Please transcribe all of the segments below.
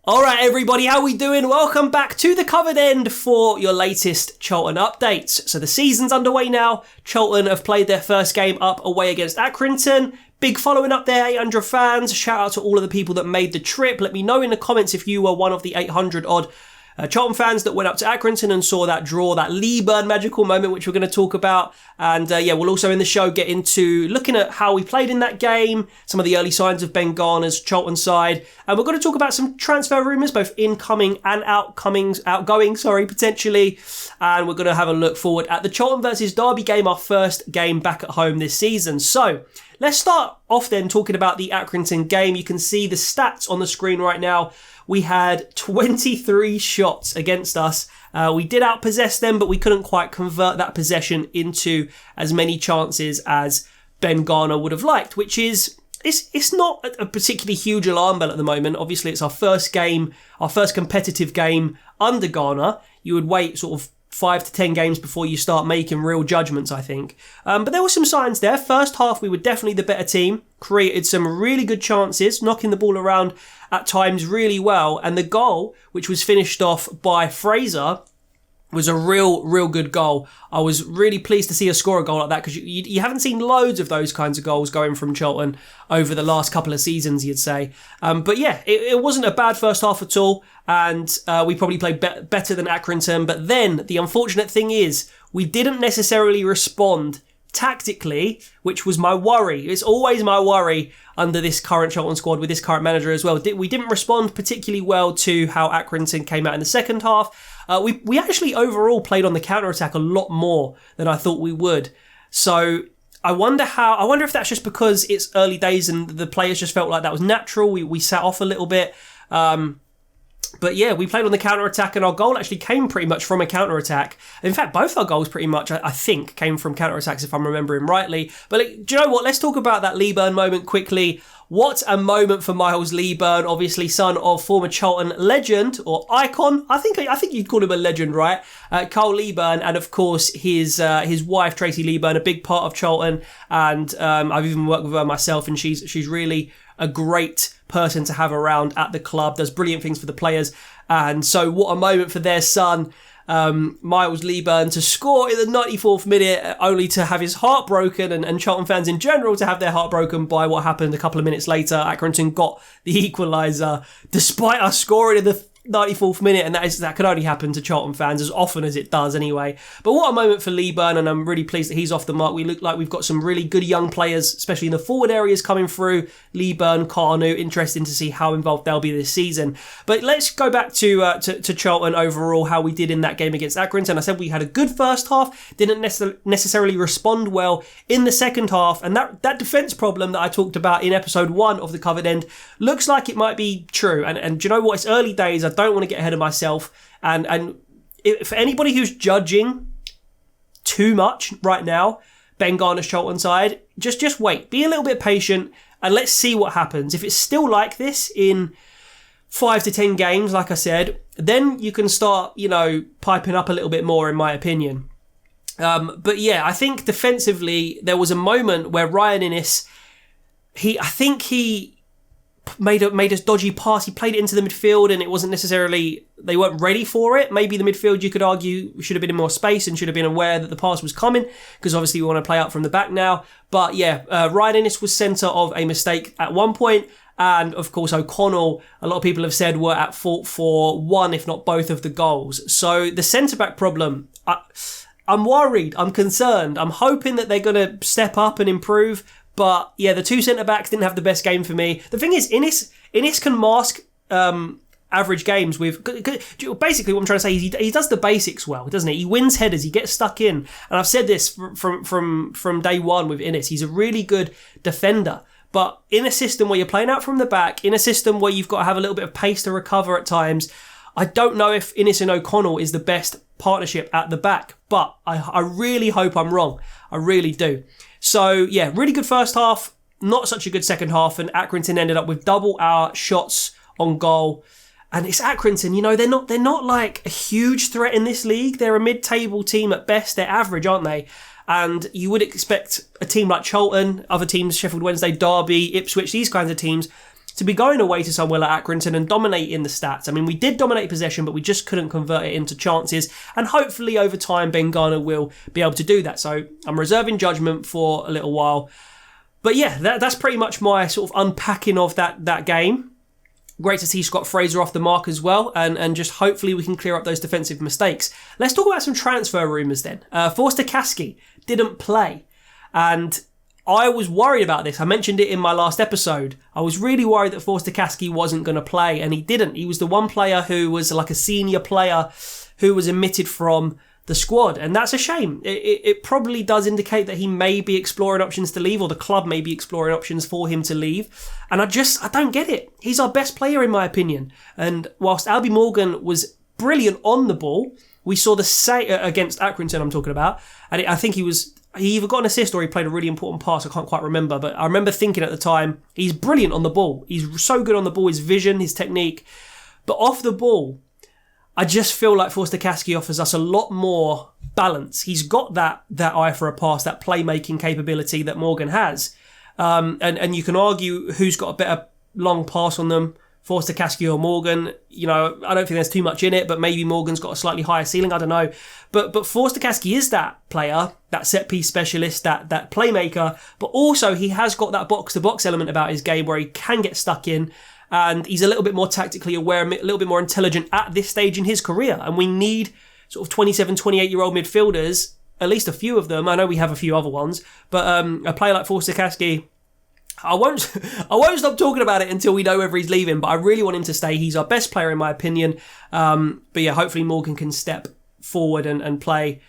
Alright everybody, how we doing? Welcome back to the covered end for your latest Charlton updates. So the season's underway now. Charlton have played their first game up away against Accrington. Big following up there, 800 fans. Shout out to all of the people that made the trip. Let me know in the comments if you were one of the 800 odd Charlton fans that went up to Accrington and saw that draw, that Lee Burn magical moment, which we're going to talk about. And we'll also in the show get into looking at how we played in that game, some of the early signs of Ben Garner's Charlton side. And we're going to talk about some transfer rumours, both incoming and outgoing, potentially. And we're going to have a look forward at the Charlton versus Derby game, our first game back at home this season. So let's start off then talking about the Accrington game. You can see the stats on the screen right now. We had 23 shots against us. We did outpossess them, but we couldn't quite convert that possession into as many chances as Ben Garner would have liked, which is, it's not a particularly huge alarm bell at the moment. Obviously, it's our first game, our first competitive game under Garner. You would wait sort of 5 to 10 games before you start making real judgments, I think. But there were some signs there. First half, we were definitely the better team. Created some really good chances, knocking the ball around at times really well. And the goal, which was finished off by Fraser, was a real good goal. I was really pleased to see us score a goal like that because you haven't seen loads of those kinds of goals going from Charlton over the last couple of seasons, you'd say. But yeah, it wasn't a bad first half at all. And we probably played better than Accrington. But then the unfortunate thing is we didn't necessarily respond tactically, which was my worry. It's always my worry under this current Charlton squad with this current manager as well. We didn't respond particularly well to how Accrington came out in the second half. We actually overall played on the counter-attack a lot more than I thought we would. So I wonder if that's just because it's early days and the players just felt like that was natural. We sat off a little bit. But yeah, we played on the counter-attack and our goal actually came pretty much from a counter-attack. In fact, both our goals pretty much, I think, came from counter-attacks if I'm remembering rightly. But do you know what? Let's talk about that Lee Burn moment quickly. What a moment for Miles Lee Burn, obviously son of former Charlton legend or icon. I think you'd call him a legend, right? Carl Lee Burn, and of course his wife Tracy Lee Burn, a big part of Charlton. And I've even worked with her myself, and she's really a great person to have around at the club, does brilliant things for the players. And so what a moment for their son, Miles Lee Burn, to score in the 94th minute, only to have his heart broken, and Charlton fans in general to have their heart broken by what happened a couple of minutes later. Accrington got the equaliser despite us scoring in the 94th minute, and that can only happen to Charlton fans as often as it does anyway. But what a moment for Lee Burn, and I'm really pleased that he's off the mark. We look like we've got some really good young players, especially in the forward areas coming through. Lee Burn, Carnu, interesting to see how involved they'll be this season. But let's go back to Charlton overall, how we did in that game against Accrington. I said we had a good first half, didn't necessarily respond well in the second half, and that defence problem that I talked about in episode 1 of the covered end looks like it might be true. And do you know what? It's early days. I don't want to get ahead of myself, and for anybody who's judging too much right now, Ben Garner's Charlton side, just wait, be a little bit patient, and let's see what happens. If it's still like this in 5 to 10 games, like I said, then you can start, piping up a little bit more, in my opinion. But yeah, I think defensively there was a moment where Ryan Innes, I think he made a dodgy pass. He played it into the midfield and it wasn't necessarily, they weren't ready for it. Maybe the midfield, you could argue, should have been in more space and should have been aware that the pass was coming, because obviously we want to play out from the back now. But yeah, Ryan Innes was centre of a mistake at one point, and of course O'Connell, a lot of people have said, were at fault for one, if not both, of the goals. So the centre-back problem, I'm worried, I'm concerned, I'm hoping that they're going to step up and improve. But yeah, the two centre-backs didn't have the best game for me. The thing is, Innes can mask average games with... Basically, what I'm trying to say is he does the basics well, doesn't he? He wins headers, he gets stuck in. And I've said this from day one with Innes. He's a really good defender. But in a system where you're playing out from the back, in a system where you've got to have a little bit of pace to recover at times, I don't know if Innes and O'Connell is the best partnership at the back. But I really hope I'm wrong. I really do. So yeah, really good first half, not such a good second half, and Accrington ended up with double our shots on goal. And it's Accrington, they're not like a huge threat in this league. They're a mid-table team at best. They're average, aren't they? And you would expect a team like Charlton, other teams, Sheffield Wednesday, Derby, Ipswich, these kinds of teams, to be going away to somewhere like Accrington and dominating the stats. I mean, we did dominate possession, but we just couldn't convert it into chances. And hopefully over time, Ben Garner will be able to do that. So I'm reserving judgment for a little while. But yeah, that's pretty much my sort of unpacking of that game. Great to see Scott Fraser off the mark as well, and just hopefully we can clear up those defensive mistakes. Let's talk about some transfer rumours then. Forster Caskey didn't play, and I was worried about this. I mentioned it in my last episode. I was really worried that Forster Caskey wasn't going to play, and he didn't. He was the one player who was like a senior player who was omitted from the squad, and that's a shame. It probably does indicate that he may be exploring options to leave, or the club may be exploring options for him to leave, and I don't get it. He's our best player in my opinion, and whilst Albie Morgan was brilliant on the ball, we saw the same against Accrington I'm talking about, and I think he either got an assist or he played a really important pass. I can't quite remember, but I remember thinking at the time, he's brilliant on the ball. He's so good on the ball, his vision, his technique, but off the ball, I just feel like Forster Caskey offers us a lot more balance. He's got that eye for a pass, that playmaking capability that Morgan has. And you can argue who's got a better long pass on them, Forster Caskey or Morgan. You know, I don't think there's too much in it, but maybe Morgan's got a slightly higher ceiling. I don't know. But Forster Caskey is that player, that set-piece specialist, that playmaker. But also he has got that box-to-box element about his game where he can get stuck in. And he's a little bit more tactically aware, a little bit more intelligent at this stage in his career. And we need sort of 27, 28-year-old midfielders, at least a few of them. I know we have a few other ones, but a player like Forster Caskey, I won't stop talking about it until we know whether he's leaving, but I really want him to stay. He's our best player in my opinion. But yeah, hopefully Morgan can step forward and play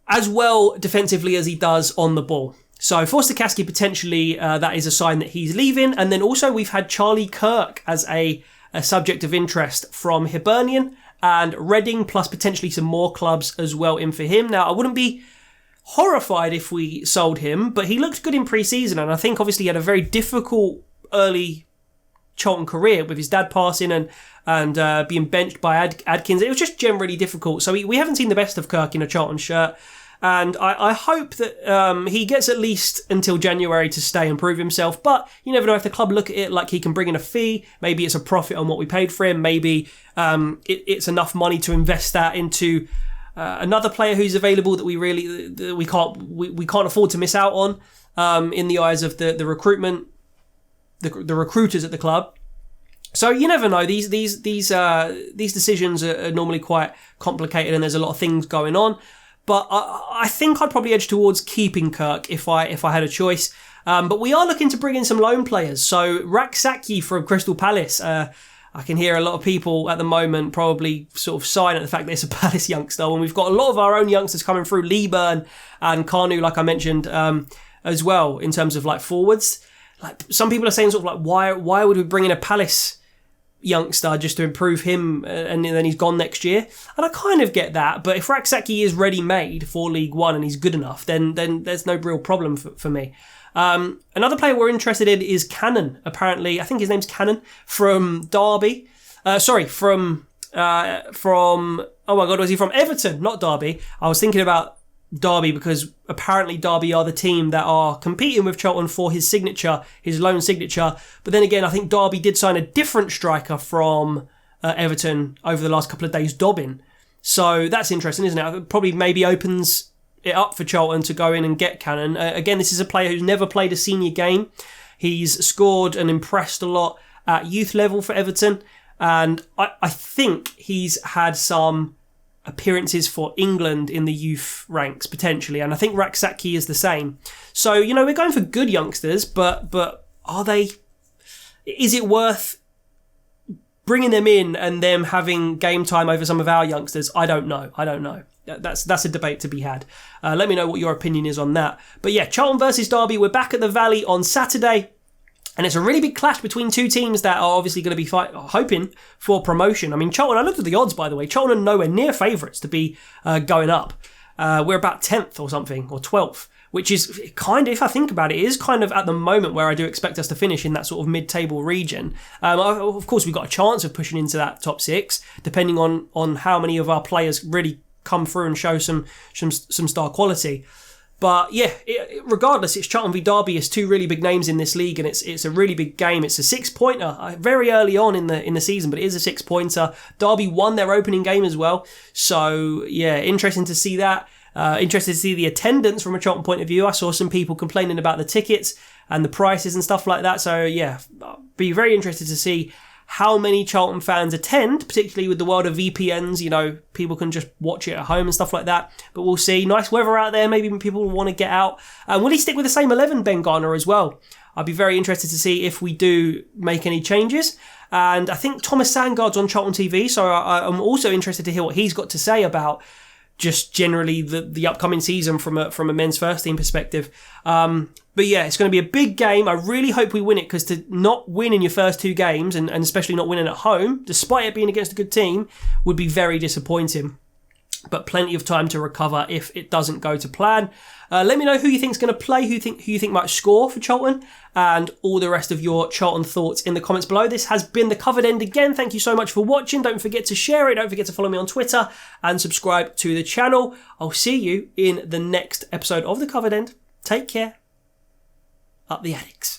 as well defensively as he does on the ball. So Forster Caskey potentially, that is a sign that he's leaving. And then also we've had Charlie Kirk as a subject of interest from Hibernian and Reading, plus potentially some more clubs as well in for him. Now, I wouldn't be horrified if we sold him, but he looked good in pre-season. And I think obviously he had a very difficult early Charlton career with his dad passing and being benched by Adkins. It was just generally difficult. So we haven't seen the best of Kirk in a Charlton shirt. And I hope that he gets at least until January to stay and prove himself. But you never know, if the club look at it like he can bring in a fee, maybe it's a profit on what we paid for him. Maybe it's enough money to invest that into another player who's available that we can't afford to miss out on in the eyes of the recruitment, the recruiters at the club. So you never know. These decisions are normally quite complicated, and there's a lot of things going on. But I think I'd probably edge towards keeping Kirk if I had a choice. But we are looking to bring in some loan players. So Raksaki from Crystal Palace. I can hear a lot of people at the moment probably sort of sighing at the fact that it's a Palace youngster. When we've got a lot of our own youngsters coming through, Leeburn and Kanu, like I mentioned, as well, in terms of like forwards. Like some people are saying sort of like, why would we bring in a Palace youngster just to improve him and then he's gone next year? And I kind of get that, but if Raksaki is ready-made for League One and he's good enough, then there's no real problem for me. Another player we're interested in is Cannon. Apparently, I think his name's Cannon from Derby. From oh my God, was he from Everton? Not Derby. I was thinking about Derby because apparently Derby are the team that are competing with Charlton for his signature, his loan signature. But then again, I think Derby did sign a different striker from Everton over the last couple of days, Dobbin. So that's interesting, isn't it? It probably maybe opens it up for Charlton to go in and get Cannon. Again, this is a player who's never played a senior game. He's scored and impressed a lot at youth level for Everton. And I think he's had some appearances for England in the youth ranks potentially, and I think Raksaki is the same. So we're going for good youngsters, but are they? Is it worth bringing them in and them having game time over some of our youngsters? I don't know. That's a debate to be had. Let me know what your opinion is on that. But yeah, Charlton versus Derby. We're back at the Valley on Saturday. And it's a really big clash between two teams that are obviously going to be hoping for promotion. I mean, Charlton, I looked at the odds, by the way. Charlton are nowhere near favourites to be going up. We're about 10th or something, or 12th, which is kind of, if I think about it, is kind of at the moment where I do expect us to finish in that sort of mid-table region. Of course, we've got a chance of pushing into that top six, depending on how many of our players really come through and show some star quality. But yeah, regardless, it's Charlton v Derby. It's two really big names in this league, and it's a really big game. It's a 6-pointer very early on in the season, but it is a 6-pointer. Derby won their opening game as well, so yeah, interesting to see that. Interested to see the attendance from a Charlton point of view. I saw some people complaining about the tickets and the prices and stuff like that. So yeah, be very interested to see how many Charlton fans attend, particularly with the world of VPNs. You know, people can just watch it at home and stuff like that. But we'll see. Nice weather out there. Maybe people will want to get out. Will he stick with the same 11, Ben Garner, as well? I'd be very interested to see if we do make any changes. And I think Thomas Sandgaard's on Charlton TV, so I'm also interested to hear what he's got to say about just generally the upcoming season from a men's first team perspective. But yeah, it's going to be a big game. I really hope we win it, because to not win in your first two games, and especially not winning at home, despite it being against a good team, would be very disappointing. But plenty of time to recover if it doesn't go to plan. Let me know who you think's going to play, who you think might score for Charlton, and all the rest of your Charlton thoughts in the comments below. This has been The Covered End again. Thank you so much for watching. Don't forget to share it. Don't forget to follow me on Twitter and subscribe to the channel. I'll see you in the next episode of The Covered End. Take care. Up the attics.